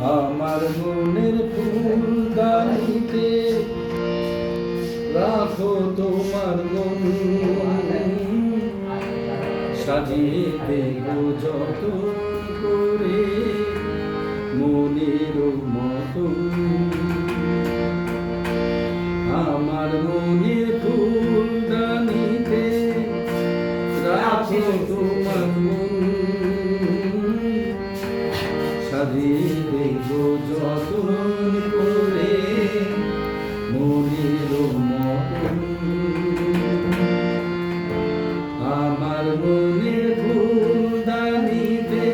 আমার মনের ফুলদানিতে রাখো তোমার মন, সাজিয়ে দেব যত করে মনের মতো। আমার মনের ফুলদানিতে রাখো তোমার মন, সাজিয়ে দেব যতন করে মনের মতো। আমার মনের ফুলদানিতে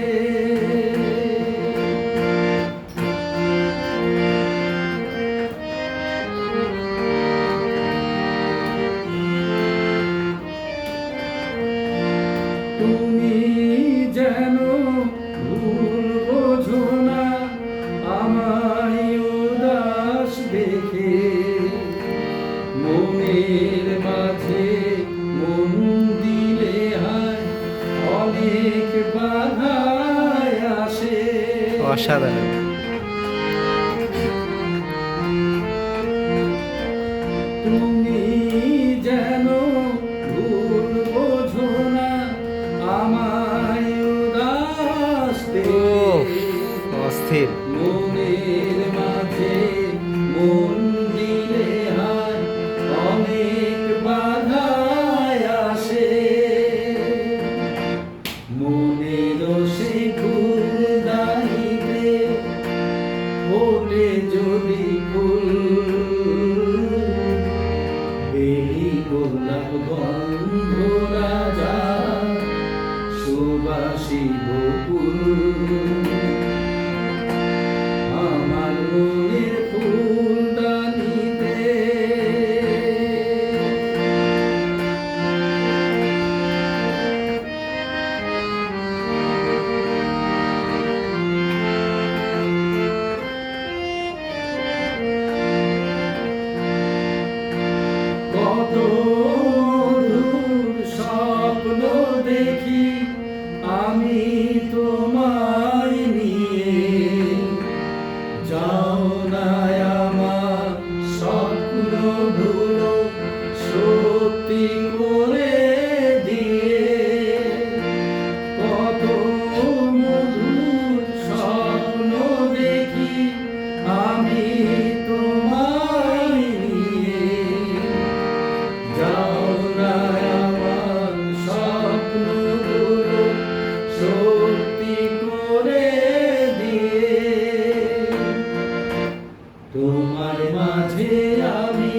তুমি যেন ভুল বোঝো না আমায় উদাস দেখে, মনের মাঝে মন দিলে হয় অনেক বাধায় আসে। অসাধারণ। তুমি যেন ভুল বোঝো না আমায় উদাস দেখে, অস্থির। মনের মাঝে মন দিলে হয় অনেক বাধায় আসে। মনের সেই ফুলদানিতে ফোটে যদি ফুল, বেলি গোলাপ গন্ধ রাজা সুবাসী বকুল। আমার মনের ফুলদানিতে কত দূর স্বপ্ন দেখি আমি তোমায় নিয়ে, যাও না আমার স্বপ্নগুলো সত্যি করে দিয়ে। কত মধুর স্বপ্ন দেখি আমি তোমায় নিয়ে, যাও না আমার স্বপ্নগুলো সত্যি করে দিয়ে। তোমার মাঝে আমি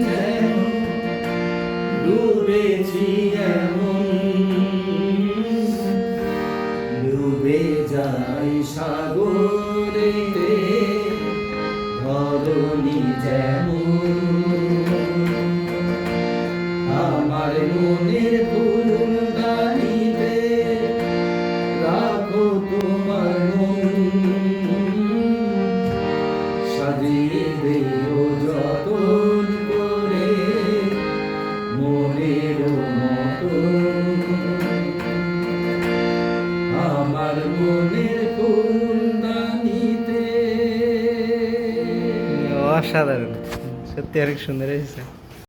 যেন ডুবেছি এমন, ডুবে যাই সাগরেতে ধরণী যেমন। আমার মনের ফুলদানিতে রাখো তোমার মন, সাজিয়ে দেও যতন করে মনের মতো। আমার মনের ফুলদানিতে। অসাধারণ, সত্যি অনেক সুন্দর হয়েছে।